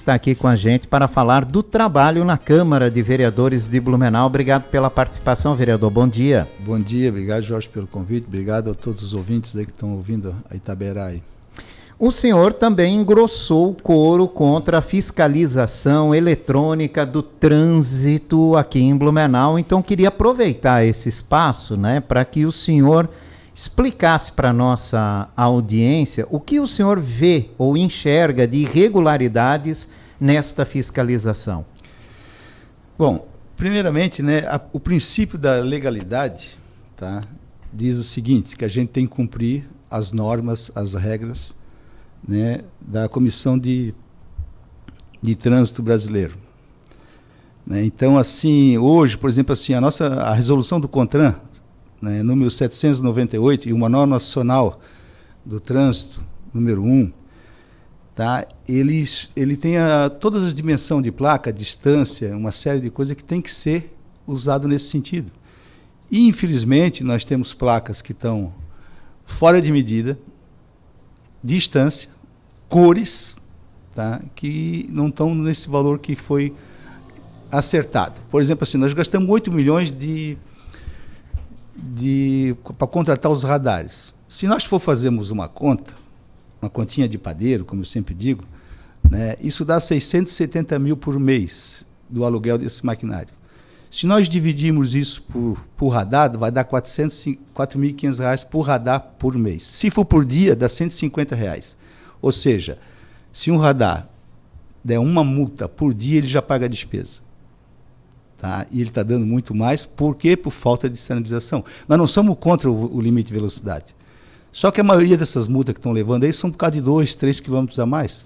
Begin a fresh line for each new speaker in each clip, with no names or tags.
Está aqui com a gente para falar do trabalho na Câmara de Vereadores de Blumenau. Obrigado pela participação, vereador. Bom dia.
Bom dia, obrigado, Jorge, pelo convite. Obrigado a todos os ouvintes aí que estão ouvindo a Itaberá aí.
O senhor também engrossou o coro contra a fiscalização eletrônica do trânsito aqui em Blumenau. Então, queria aproveitar esse espaço, né, para que o senhor explicasse para a nossa audiência o que o senhor vê ou enxerga de irregularidades nesta fiscalização.
Bom, primeiramente, né, o princípio da legalidade, tá, diz o seguinte, que a gente tem que cumprir as normas, as regras, né, da Comissão de Trânsito Brasileiro. Né, então, assim, hoje, por exemplo, assim, a resolução do CONTRAN, né, número 798, e o Manual Nacional do Trânsito, número 1, tá, ele tem todas as dimensões de placa, distância, uma série de coisas que tem que ser usado nesse sentido. E, infelizmente, nós temos placas que estão fora de medida, distância, cores, tá, que não estão nesse valor que foi acertado. Por exemplo, assim, nós gastamos 8 milhões para contratar os radares. Se nós for fazermos uma continha de padeiro, como eu sempre digo, né, isso dá 670 mil por mês do aluguel desse maquinário. Se nós dividirmos isso por radar, vai dar R$4.500 por radar por mês. Se for por dia, dá R$150. Ou seja, se um radar der uma multa por dia, ele já paga a despesa. Tá? E ele está dando muito mais, por quê? Por falta de sinalização. Nós não somos contra o limite de velocidade. Só que a maioria dessas multas que estão levando aí são por causa de 2, 3 quilômetros a mais.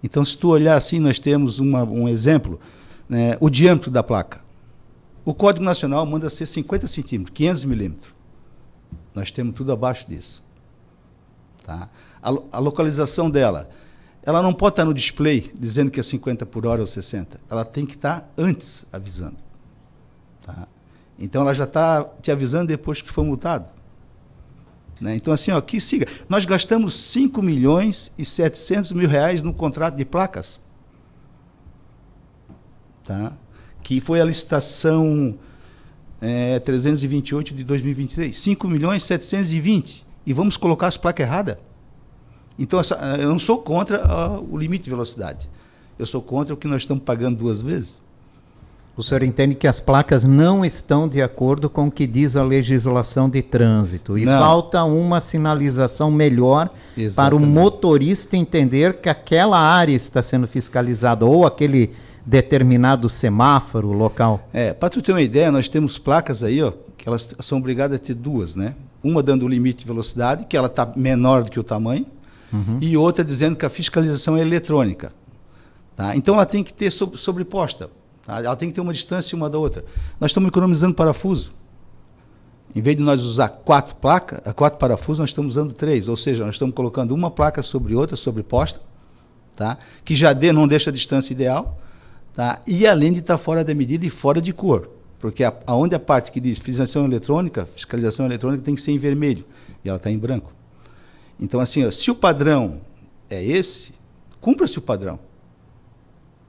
Então, se tu olhar assim, nós temos um exemplo, né, o diâmetro da placa. O Código Nacional manda ser 50 centímetros, 500 milímetros. Nós temos tudo abaixo disso. Tá? A localização dela, ela não pode estar no display dizendo que é 50 por hora ou 60. Ela tem que estar antes avisando. Tá? Então, ela já está te avisando depois que foi multado. Né? Então, assim, ó, que siga. Nós gastamos 5 milhões e 700 mil reais no contrato de placas. Tá? Que foi a licitação 328 de 2023. 5 milhões e 720. E vamos colocar as placas erradas? Então, eu não sou contra o limite de velocidade. Eu sou contra o que nós estamos pagando 2 vezes.
O senhor entende que as placas não estão de acordo com o que diz a legislação de trânsito. E não. Falta uma sinalização melhor. Exatamente. Para o motorista entender que aquela área está sendo fiscalizada ou aquele determinado semáforo local.
Para tu ter uma ideia, nós temos placas aí, ó, que elas são obrigadas a ter 2, né? Uma dando o limite de velocidade, que ela está menor do que o tamanho, e outra dizendo que a fiscalização é eletrônica. Tá? Então, ela tem que ter sobreposta. Tá? Ela tem que ter uma distância uma da outra. Nós estamos economizando parafuso. Em vez de nós usar 4 parafusos, nós estamos usando 3. Ou seja, nós estamos colocando uma placa sobre outra, sobreposta, tá? Que já não deixa a distância ideal, tá? E além de estar fora da medida e fora de cor. Porque aonde a parte que diz fiscalização eletrônica tem que ser em vermelho. E ela está em branco. Então, assim, ó, se o padrão é esse, cumpra-se o padrão.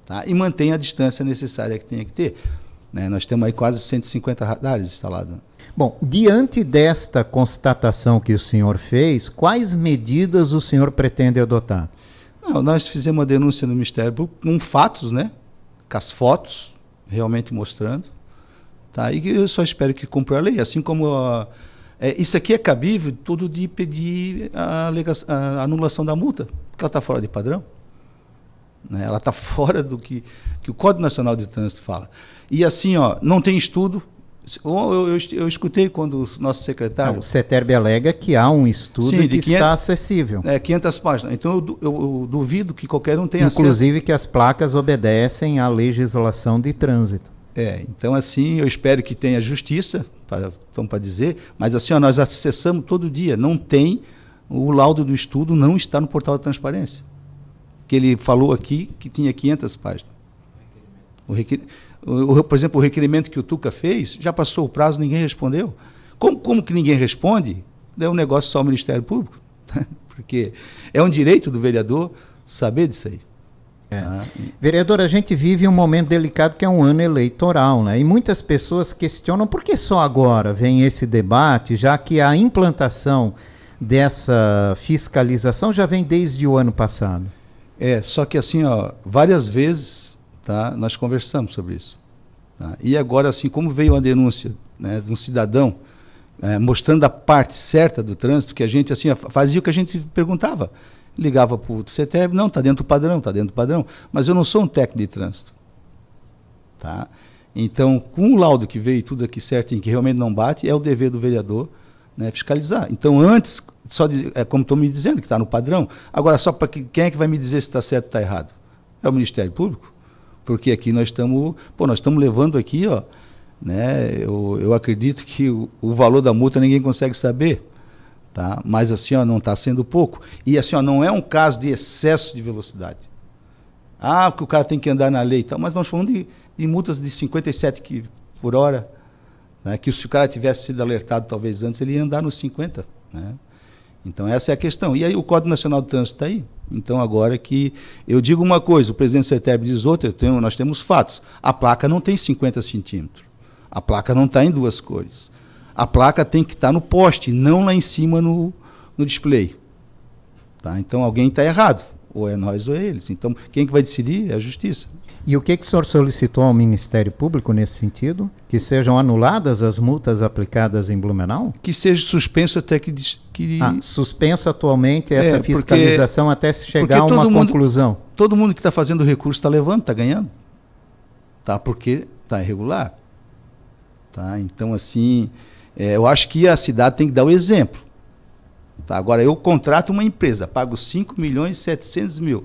Tá? E mantenha a distância necessária que tenha que ter. Né? Nós temos aí quase 150 radares instalados.
Bom, diante desta constatação que o senhor fez, quais medidas o senhor pretende adotar?
Não, nós fizemos uma denúncia no Ministério Público com fatos, né? Com as fotos realmente mostrando. Tá? E eu só espero que cumpra a lei. Assim como isso aqui é cabível tudo de pedir a anulação da multa, porque ela está fora de padrão. Né? Ela está fora do que o Código Nacional de Trânsito fala. E assim, ó, não tem estudo. Eu escutei quando o nosso secretário...
O CETERB alega que há um estudo que está acessível.
500 páginas. Então, eu duvido que qualquer um tenha acesso.
Inclusive que as placas obedecem à legislação de trânsito.
Então, assim, eu espero que tenha justiça, para dizer, mas assim, ó, nós acessamos todo dia. Não tem, o laudo do estudo não está no portal da transparência. Que ele falou aqui que tinha 500 páginas. Por exemplo, o requerimento que o Tuca fez, já passou o prazo, ninguém respondeu. Como que ninguém responde? É um negócio só ao Ministério Público. Porque é um direito do vereador saber disso aí.
Vereador, a gente vive um momento delicado que é um ano eleitoral, né? E muitas pessoas questionam por que só agora vem esse debate, já que a implantação dessa fiscalização já vem desde o ano passado.
Só que assim, várias vezes, tá, nós conversamos sobre isso. Tá? E agora, assim, como veio a denúncia, né, de um cidadão mostrando a parte certa do trânsito, que a gente assim, fazia o que a gente perguntava. Ligava para o CETERB, não, está dentro do padrão, está dentro do padrão. Mas eu não sou um técnico de trânsito. Tá? Então, com o laudo que veio tudo aqui certinho, que realmente não bate, é o dever do vereador, né, fiscalizar. Então, antes, como estou me dizendo, que está no padrão, agora só para quem é que vai me dizer se está certo ou está errado? É o Ministério Público. Porque aqui nós estamos levando aqui, né, eu acredito que o valor da multa ninguém consegue saber. Tá? Mas assim, não está sendo pouco. E assim, não é um caso de excesso de velocidade. Porque o cara tem que andar na lei e tal, mas nós falamos de multas de 57 por hora, né? Que se o cara tivesse sido alertado talvez antes, ele ia andar nos 50. Né? Então essa é a questão. E aí o Código Nacional do Trânsito está aí. Então agora que eu digo uma coisa, o presidente do CETERB diz outra, nós temos fatos. A placa não tem 50 centímetros. A placa não está em duas cores. A placa tem que estar no poste, não lá em cima no display. Tá? Então alguém está errado, ou é nós ou é eles. Então quem que vai decidir é a Justiça.
E o que o senhor solicitou ao Ministério Público nesse sentido? Que sejam anuladas as multas aplicadas em Blumenau?
Que seja suspenso até que...
Suspenso atualmente essa fiscalização até se chegar a uma conclusão.
Todo mundo que está fazendo recurso está levando, está ganhando. Tá? Porque está irregular. Tá? Então, assim... eu acho que a cidade tem que dar o exemplo. Tá? Agora, eu contrato uma empresa, pago 5.700.000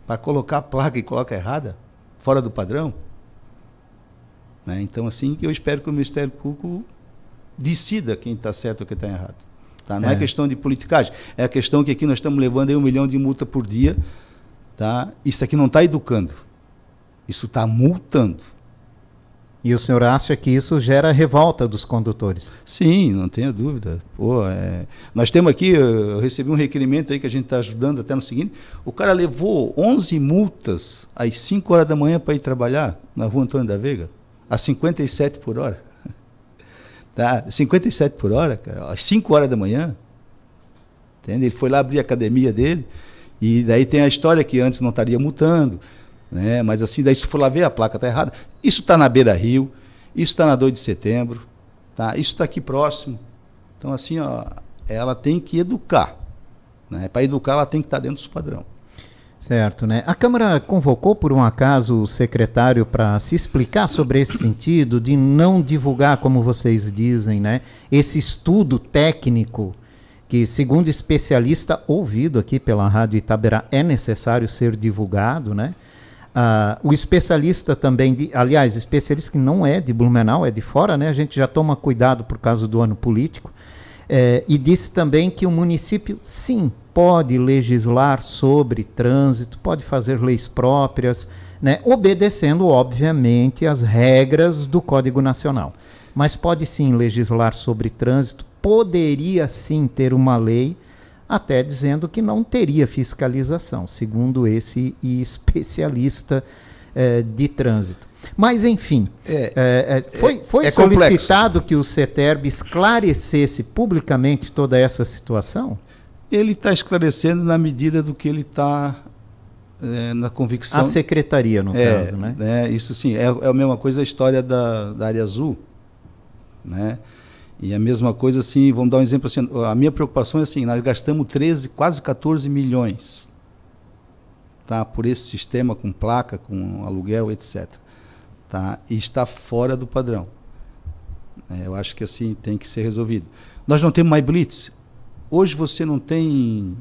para colocar a placa e coloca errada, fora do padrão. Né? Então, assim, eu espero que o Ministério Público decida quem está certo ou quem está errado. Tá? Não é questão de politicagem, é a questão que aqui nós estamos levando aí 1 milhão de multa por dia. Tá? Isso aqui não está educando, isso está multando.
E o senhor acha que isso gera revolta dos condutores?
Sim, não tenha dúvida. Nós temos aqui, eu recebi um requerimento aí que a gente está ajudando até no seguinte, o cara levou 11 multas às 5 horas da manhã para ir trabalhar na rua Antônio da Veiga, a 57 por hora. Tá? 57 por hora, cara, às 5 horas da manhã. Entende? Ele foi lá abrir a academia dele, e daí tem a história que antes não estaria multando, né? Mas assim, daí se for lá ver, a placa está errada. Isso está na Beira Rio, isso está na 2 de setembro, tá? Isso está aqui próximo. Então, assim, ela tem que educar. Né? Para educar, ela tem que estar dentro do padrão.
Certo, né? A Câmara convocou, por um acaso, o secretário para se explicar sobre esse sentido de não divulgar, como vocês dizem, né? Esse estudo técnico que, segundo especialista ouvido aqui pela Rádio Itaberá, é necessário ser divulgado, né? O especialista também, aliás, especialista que não é de Blumenau, é de fora, né? A gente já toma cuidado por causa do ano político. E disse também que o município, sim, pode legislar sobre trânsito, pode fazer leis próprias, né? Obedecendo, obviamente, as regras do Código Nacional. Mas pode sim legislar sobre trânsito, poderia sim ter uma lei, até dizendo que não teria fiscalização, segundo esse especialista de trânsito. Mas, enfim, foi solicitado que o CETERB esclarecesse publicamente toda essa situação?
Ele está esclarecendo na medida do que ele está na convicção.
A secretaria, no caso, né?
Isso sim, é a mesma coisa a história da área azul, né? E a mesma coisa, assim, vamos dar um exemplo assim, a minha preocupação é assim, nós gastamos 13, quase 14 milhões, tá, por esse sistema com placa, com aluguel, etc. Tá, e está fora do padrão. Eu acho que assim tem que ser resolvido. Nós não temos mais blitz. Hoje você não tem...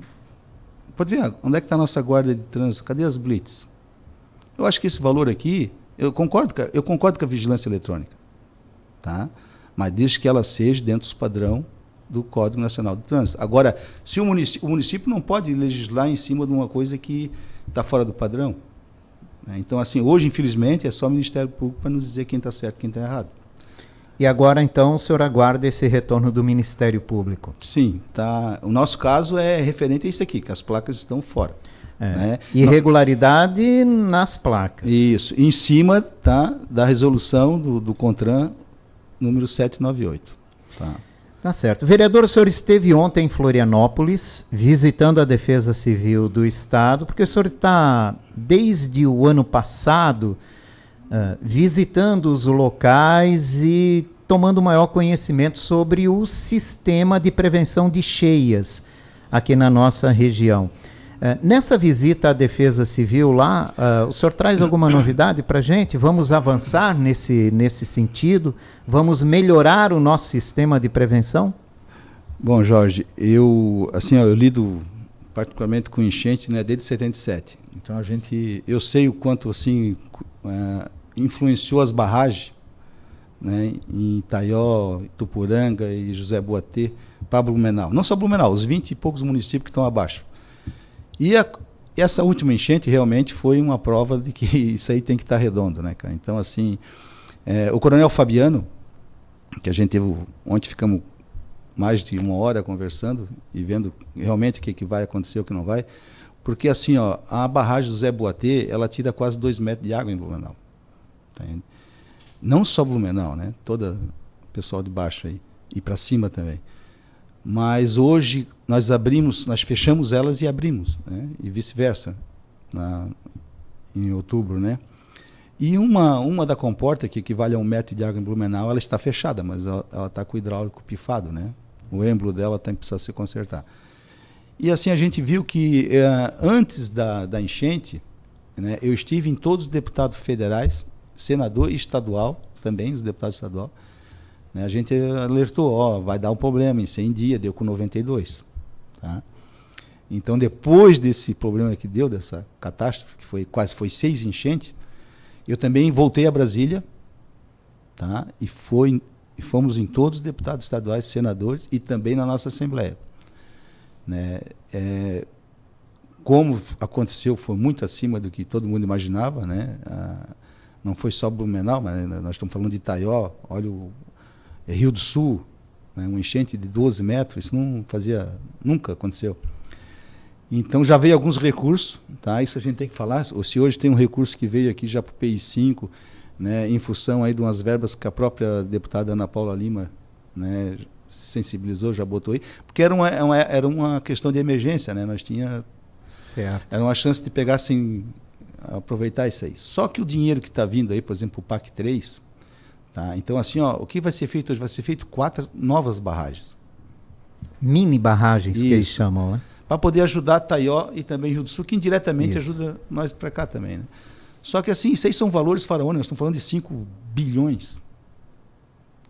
Pode ver, onde é que está a nossa guarda de trânsito? Cadê as blitz? Eu acho que esse valor aqui, eu concordo com a vigilância eletrônica, tá? Mas desde que ela seja dentro do padrão do Código Nacional do Trânsito. Agora, se o município não pode legislar em cima de uma coisa que está fora do padrão. Então, assim, hoje, infelizmente, é só o Ministério Público para nos dizer quem está certo e quem está errado.
E agora, então, o senhor aguarda esse retorno do Ministério Público?
Sim, tá. O nosso caso é referente a isso aqui, que as placas estão fora. Né?
Irregularidade nas placas.
Isso, em cima, tá, da resolução do CONTRAN número 798.
Tá certo. Vereador, o senhor esteve ontem em Florianópolis, visitando a Defesa Civil do Estado, porque o senhor está, desde o ano passado, visitando os locais e tomando maior conhecimento sobre o sistema de prevenção de cheias aqui na nossa região. Nessa visita à Defesa Civil lá, o senhor traz alguma novidade para a gente? Vamos avançar nesse sentido? Vamos melhorar o nosso sistema de prevenção?
Bom, Jorge, eu lido particularmente com enchente, né, desde 77. Então eu sei o quanto assim influenciou as barragens, né, em Itaió, Itupuranga e José Boatê para Blumenau. Não só Blumenau, os 20 e poucos municípios que estão abaixo. E essa última enchente realmente foi uma prova de que isso aí tem que estar redondo, né, cara? Então, assim, o Coronel Fabiano, que a gente teve, ontem ficamos mais de 1 hora conversando e vendo realmente o que vai acontecer, o que não vai, porque assim, a barragem do Zé Boatê, ela tira quase 2 metros de água em Blumenau. Tá? Não só Blumenau, né? Todo o pessoal de baixo aí, e para cima também. Mas hoje nós fechamos elas e abrimos, né? E vice-versa, em outubro, né? E uma da comporta, que equivale a 1 metro de água em Blumenau, ela está fechada, mas ela está com o hidráulico pifado, né? O êmbolo dela precisa se consertar. E assim a gente viu que antes da enchente, né, eu estive em todos os deputados federais, senador e estadual, também os deputados estaduais. A gente alertou, vai dar um problema, em 100 dias, deu com 92. Tá? Então, depois desse problema que deu, dessa catástrofe, que quase foi 6 enchentes, eu também voltei a Brasília, tá? E fomos em todos os deputados estaduais, senadores, e também na nossa Assembleia. Né? Como aconteceu, foi muito acima do que todo mundo imaginava, né? Não foi só Blumenau, mas nós estamos falando de Itaió, olha Rio do Sul, né, uma enchente de 12 metros, isso nunca aconteceu. Então já veio alguns recursos, tá? Isso a gente tem que falar. Se hoje tem um recurso que veio aqui já para o PI5, né, em função aí de umas verbas que a própria deputada Ana Paula Lima, né, sensibilizou, já botou aí, porque era uma questão de emergência, né? Era uma chance de pegar sem aproveitar isso aí. Só que o dinheiro que está vindo aí, por exemplo, o PAC 3, tá? Então, assim, o que vai ser feito hoje? Vai ser feito 4 novas barragens.
Mini barragens, isso, que eles chamam, né?
Para poder ajudar Taió e também Rio do Sul, que indiretamente ajuda nós para cá também, né? Só que, assim, isso aí são valores faraônicos, nós estamos falando de 5 bilhões.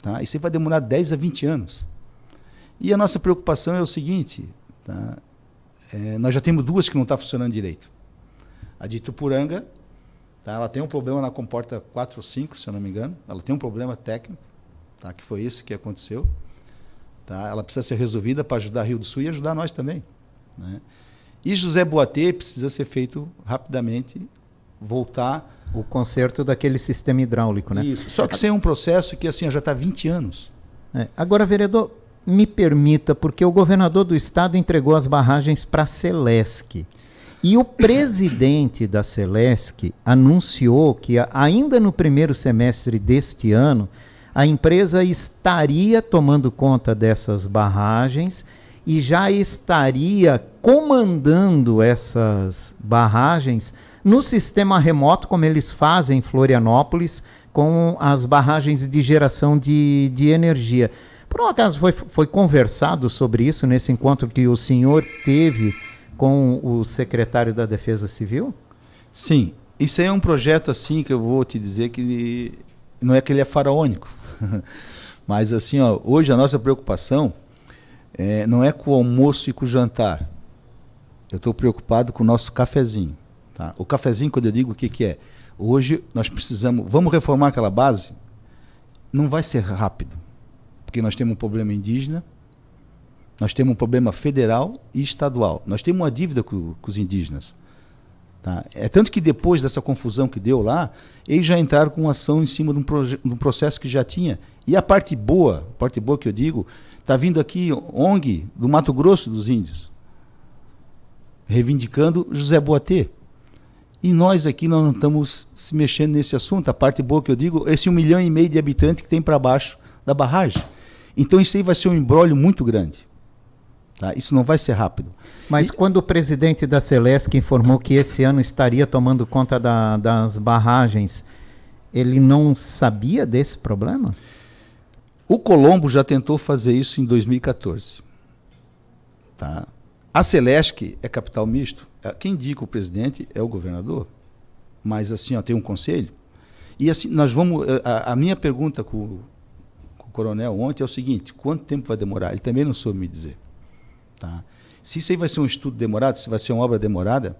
Tá? Isso aí vai demorar 10 a 20 anos. E a nossa preocupação é o seguinte, tá? Nós já temos 2 que não estão funcionando direito. A de Itupuranga, tá? Ela tem um problema na comporta 4 ou 5, se eu não me engano. Ela tem um problema técnico, tá? Que foi isso que aconteceu. Tá? Ela precisa ser resolvida para ajudar Rio do Sul e ajudar nós também. Né? E José Boatê precisa ser feito rapidamente, voltar...
O conserto daquele sistema hidráulico, né?
Isso. Só que isso é um processo que assim, já está há 20 anos.
Agora, vereador, me permita, porque o governador do estado entregou as barragens para a Celesc. E o presidente da Celesc anunciou que ainda no primeiro semestre deste ano, a empresa estaria tomando conta dessas barragens e já estaria comandando essas barragens no sistema remoto, como eles fazem em Florianópolis, com as barragens de geração de energia. Por um acaso foi conversado sobre isso nesse encontro que o senhor teve com o secretário da Defesa Civil?
Sim, isso aí é um projeto assim que eu vou te dizer que não é que ele é faraônico, mas assim, hoje a nossa preocupação não é com o almoço e com o jantar. Eu estou preocupado com o nosso cafezinho. Tá? O cafezinho, quando eu digo o que é, hoje nós vamos reformar aquela base, não vai ser rápido, porque nós temos um problema indígena, nós temos um problema federal e estadual. Nós temos uma dívida com os indígenas. Tá? É tanto que depois dessa confusão que deu lá, eles já entraram com ação em cima de um processo que já tinha. E a parte boa que eu digo, está vindo aqui ONG do Mato Grosso dos Índios. reivindicando José Boatê. E nós aqui não estamos se mexendo nesse assunto. A parte boa que eu digo, esse 1,5 milhão de habitantes que tem para baixo da barragem. Então isso aí vai ser um imbróglio muito grande. Tá? Isso não vai ser rápido.
Mas quando o presidente da Celesc informou que esse ano estaria tomando conta das barragens, ele não sabia desse problema?
O Colombo já tentou fazer isso em 2014. Tá? A Celesc é capital misto. Quem indica o presidente é o governador. Mas assim, ó, tem um conselho. E assim, nós vamos. A minha pergunta com o coronel ontem é o seguinte: quanto tempo vai demorar? Ele também não soube me dizer. Tá? Se isso aí vai ser um estudo demorado, se vai ser uma obra demorada,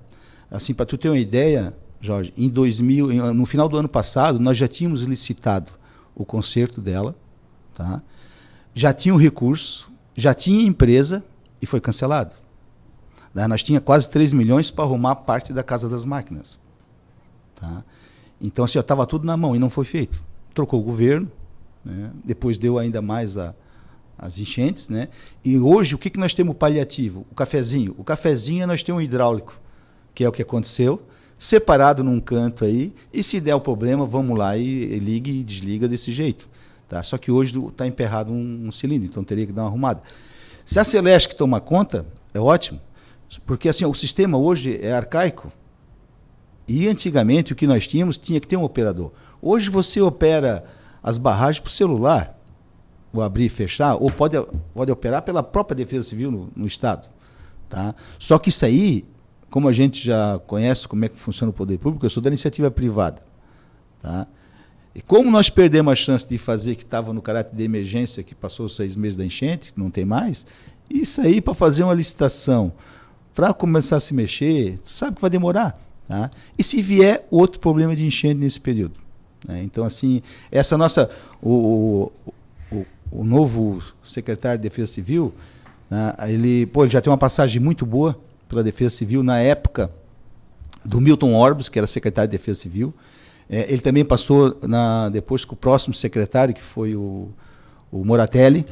assim, para tu ter uma ideia, Jorge, no final do ano passado, nós já tínhamos licitado o conserto dela, tá? Já tinha o recurso, já tinha empresa e foi cancelado. Nós tínhamos quase 3 milhões para arrumar parte da Casa das Máquinas. Tá? Então, assim, estava tudo na mão e não foi feito. Trocou o governo, né? Depois deu ainda mais as enchentes, né? E hoje, o que nós temos paliativo? O cafezinho. O cafezinho nós temos um hidráulico, que é o que aconteceu, separado num canto aí, e se der o problema, vamos lá e liga e desliga desse jeito. Tá? Só que hoje está emperrado um cilindro, então teria que dar uma arrumada. Se a Celesc tomar conta, é ótimo, porque assim, o sistema hoje é arcaico. E antigamente o que nós tínhamos tinha que ter um operador. Hoje você opera as barragens por celular, ou abrir e fechar, ou pode operar pela própria Defesa Civil no Estado. Tá? Só que isso aí, como a gente já conhece como é que funciona o poder público, eu sou da iniciativa privada. Tá? E como nós perdemos a chance de fazer que estava no caráter de emergência, que passou os 6 meses da enchente, não tem mais, isso aí para fazer uma licitação, para começar a se mexer, tu sabe que vai demorar. Tá? E se vier outro problema de enchente nesse período? Né? Então, assim, essa nossa... O novo secretário de Defesa Civil, né, ele já tem uma passagem muito boa pela Defesa Civil na época do Milton Orbos, que era secretário de Defesa Civil. Ele também passou depois com o próximo secretário, que foi o Moratelli.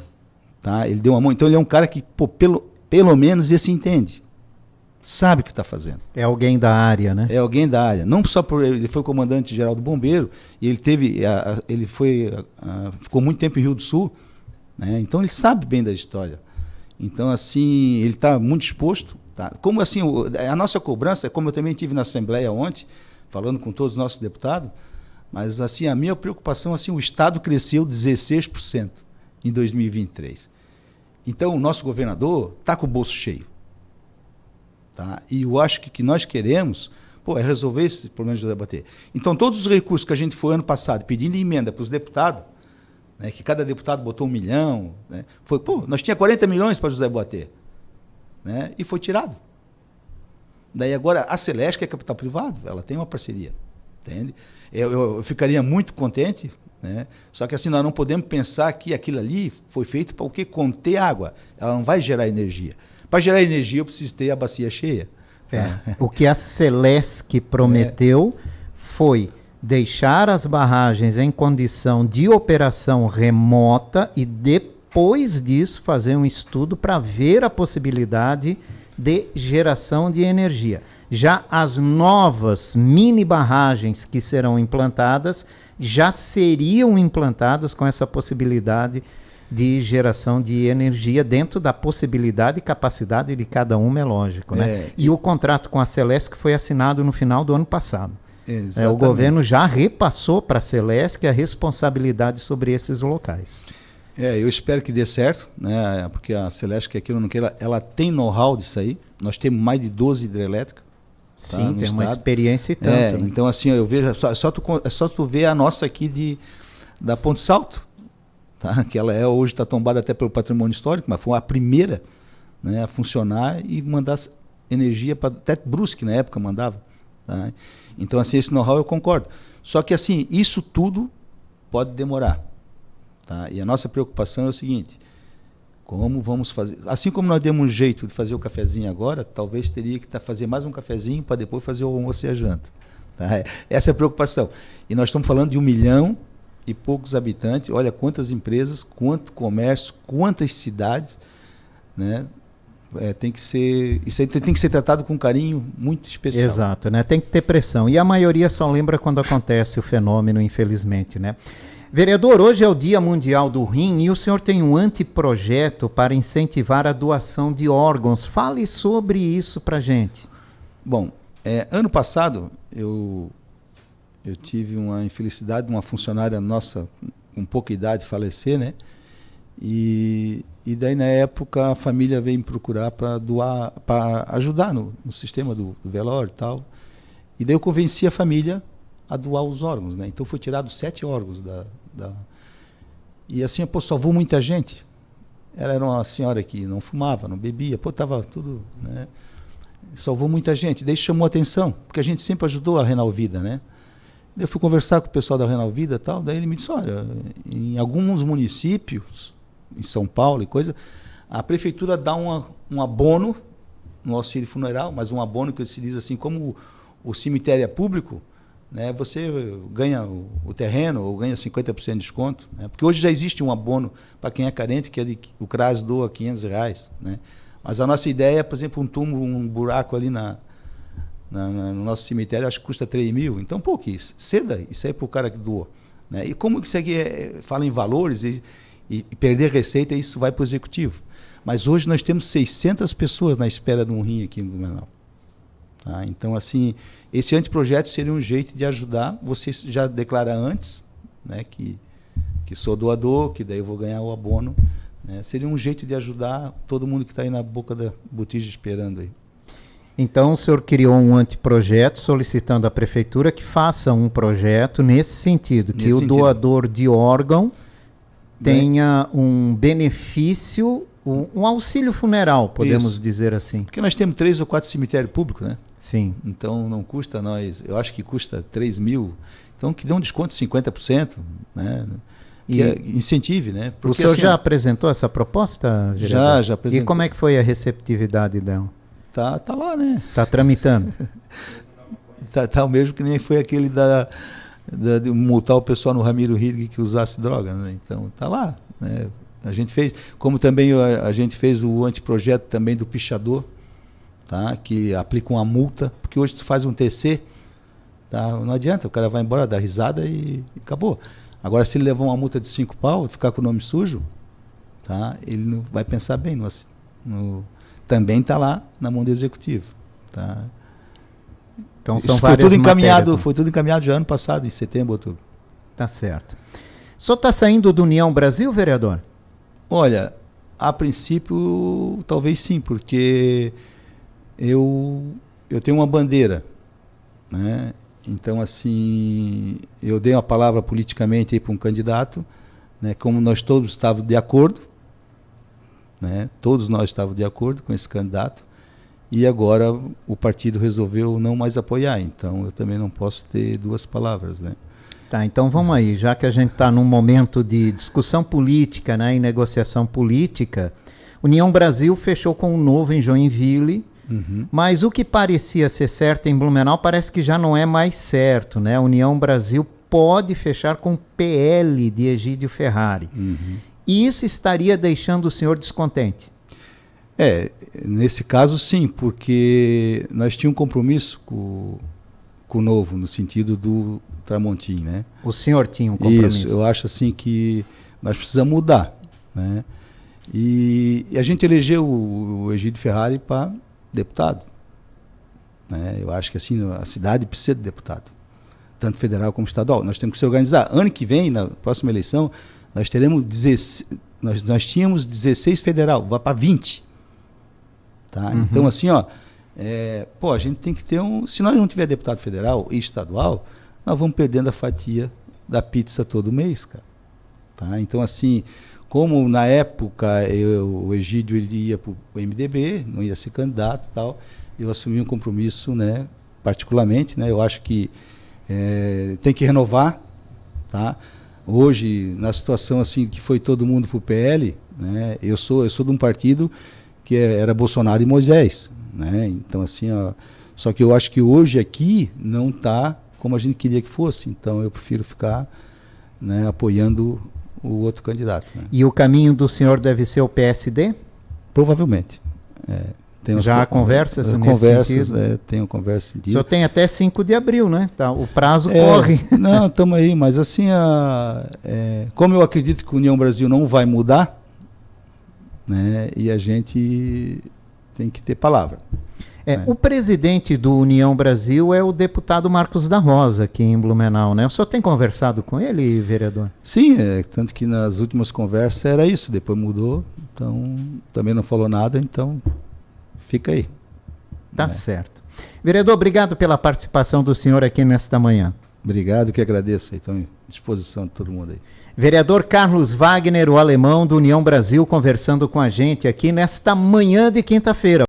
Tá? Ele deu uma mão. Então ele é um cara que, pelo menos, esse entende. Sabe o que está fazendo.
É alguém da área, né?
É alguém da área. Não só por ele foi comandante-geral do Bombeiro, e ele ficou muito tempo em Rio do Sul, né? Então ele sabe bem da história. Então, assim, ele está muito disposto. Tá? Como assim, a nossa cobrança, como eu também tive na Assembleia ontem, falando com todos os nossos deputados, mas assim, a minha preocupação, assim, o Estado cresceu 16% em 2023. Então, o nosso governador está com o bolso cheio. Tá? E eu acho que o que nós queremos é resolver esse problema de José Boatê. Então, todos os recursos que a gente foi ano passado pedindo emenda para os deputados, né, que cada deputado botou 1 milhão, né, nós tínhamos 40 milhões para José Boatê, né, e foi tirado. Daí agora a Celesc é capital privado, ela tem uma parceria, entende? Eu ficaria muito contente, né, só que assim nós não podemos pensar que aquilo ali foi feito para o quê? Conter água, ela não vai gerar energia. Para gerar energia, eu preciso ter a bacia cheia.
O que a Celesc prometeu foi deixar as barragens em condição de operação remota e depois disso fazer um estudo para ver a possibilidade de geração de energia. Já as novas mini barragens que serão implantadas já seriam implantadas com essa possibilidade de geração de energia dentro da possibilidade e capacidade de cada uma, é lógico. Né? E o contrato com a Celesc foi assinado no final do ano passado. O governo já repassou para a Celesc a responsabilidade sobre esses locais.
Eu espero que dê certo, né? Porque a Celesc, aquilo não queira, ela tem know-how disso aí. Nós temos mais de 12 hidrelétricas.
Sim, tem uma experiência e tanto.
Né? Então, assim, eu vejo, é só tu ver a nossa aqui da Ponte Salto. Tá? Que ela hoje está tombada até pelo patrimônio histórico, mas foi a primeira, né, a funcionar e mandar energia para até Brusque na época mandava. Tá? Então, assim, esse know-how eu concordo. Só que assim, isso tudo pode demorar. Tá? E a nossa preocupação é o seguinte: como vamos fazer? Assim como nós demos um jeito de fazer o cafezinho agora, talvez teria que fazer mais um cafezinho para depois fazer o almoço e a janta. Tá? Essa é a preocupação. E nós estamos falando de 1 milhão e poucos habitantes, olha quantas empresas, quanto comércio, quantas cidades, né, tem que ser, isso aí tem que ser tratado com carinho muito especial.
Exato, né? Tem que ter pressão. E a maioria só lembra quando acontece o fenômeno, infelizmente, né? Vereador, hoje é o Dia Mundial do Rim e o senhor tem um anteprojeto para incentivar a doação de órgãos. Fale sobre isso pra gente.
Bom, ano passado eu tive uma infelicidade de uma funcionária nossa com pouca idade falecer, né? E daí, na época, a família veio me procurar para doar, para ajudar no sistema do velório e tal. E daí eu convenci a família a doar os órgãos, né? Então, foi tirado 7 órgãos E assim, pô, salvou muita gente. Ela era uma senhora que não fumava, não bebia, pô, tava tudo, né? Salvou muita gente. Daí chamou a atenção, porque a gente sempre ajudou a Renal Vida, né? Daí eu fui conversar com o pessoal da Renal Vida e tal, daí ele me disse, olha, em alguns municípios, em São Paulo e coisa, a prefeitura dá um abono no auxílio funeral, mas um abono que se diz assim, como o cemitério é público, né, você ganha o terreno ou ganha 50% de desconto, né, porque hoje já existe um abono para quem é carente, que o CRAS doa R$500, né, mas a nossa ideia é, por exemplo, um túmulo, um buraco ali no nosso cemitério, acho que custa 3 mil, então, pô, que ceda, isso aí é para o cara que doa, né, e como isso aqui fala em valores e perder receita, isso vai para o executivo. Mas hoje nós temos 600 pessoas na espera de um rim aqui no Blumenau. Tá? Então, assim, esse anteprojeto seria um jeito de ajudar. Você já declara antes, né, que sou doador, que daí eu vou ganhar o abono. Né? Seria um jeito de ajudar todo mundo que está aí na boca da botija esperando aí.
Então, o senhor criou um anteprojeto solicitando à prefeitura que faça um projeto nesse sentido, que o doador de órgão tenha um benefício, um auxílio funeral, podemos dizer assim.
Porque nós temos 3 ou 4 cemitérios públicos, né?
Sim.
Então não custa nós, eu acho que custa 3 mil, então que dê um desconto de 50%, né? Que incentive, né? Porque,
o senhor
assim,
já apresentou essa proposta, vereador?
Já apresentou.
E como é que foi a receptividade dela?
Tá lá, né?
Tá tramitando.
tá o mesmo que nem foi aquele de multar o pessoal no Ramiro Ridley que usasse droga, né? Então tá lá, né? A gente fez, como também a gente fez o anteprojeto também do pichador, tá? Que aplica uma multa, porque hoje tu faz um TC, tá? Não adianta, o cara vai embora, dá risada e acabou. Agora, se ele levar uma multa de 5 pau, ficar com o nome sujo, tá? Ele não vai pensar bem também está lá na mão do executivo, tá?
Então são
foi tudo encaminhado, foi tudo encaminhado já ano passado, em setembro, outubro.
Tá certo. O senhor está saindo do União Brasil, vereador?
Olha, a princípio, talvez sim, porque eu tenho uma bandeira, né? Então, assim, eu dei uma palavra politicamente para um candidato, né? Como nós todos estávamos de acordo, né? Todos nós estávamos de acordo com esse candidato, e agora o partido resolveu não mais apoiar, então eu também não posso ter 2 palavras, né?
Tá, então vamos aí, já que a gente está num momento de discussão política, né, e negociação política, União Brasil fechou com o Novo em Joinville, mas o que parecia ser certo em Blumenau parece que já não é mais certo, né? A União Brasil pode fechar com o PL de Egídio Ferrari. E isso estaria deixando o senhor descontente?
Nesse caso sim, porque nós tínhamos um compromisso com o Novo, no sentido do Tramontim, né?
O senhor tinha um compromisso?
Isso, eu acho assim que nós precisamos mudar, né? E a gente elegeu o Egídio Ferrari para deputado, né? Eu acho que assim, a cidade precisa de deputado, tanto federal como estadual. Nós temos que se organizar. Ano que vem, na próxima eleição, nós teremos nós tínhamos 16 federal, vai para 20. Tá? Então, assim, ó, a gente tem que ter se nós não tiver deputado federal e estadual, nós vamos perdendo a fatia da pizza todo mês, cara. Tá? Então, assim, como na época o Egídio ele ia para o MDB, não ia ser candidato e tal, eu assumi um compromisso, né, particularmente, né, eu acho que tem que renovar, tá? Hoje, na situação assim que foi todo mundo para o PL, né, eu sou de um partido que era Bolsonaro e Moisés, né? Então, assim, ó, só que eu acho que hoje aqui não está como a gente queria que fosse, então eu prefiro ficar, né, apoiando o outro candidato. Né?
E o caminho do senhor deve ser o PSD?
Provavelmente.
Já há conversas nesse sentido?
Tenho conversas.
O senhor tem até 5 de abril, né? Tá, o prazo corre.
Não, estamos aí, mas assim, como eu acredito que a União Brasil não vai mudar, né, e a gente tem que ter palavra.
O presidente do União Brasil é o deputado Marcos da Rosa, aqui em Blumenau, né? O senhor tem conversado com ele, vereador?
Sim, tanto que nas últimas conversas era isso, depois mudou, então também não falou nada, então fica aí.
Tá certo. Vereador, obrigado pela participação do senhor aqui nesta manhã.
Obrigado, que agradeço. Então, à disposição de todo mundo aí.
Vereador Carlos Wagner, o alemão do União Brasil, conversando com a gente aqui nesta manhã de quinta-feira.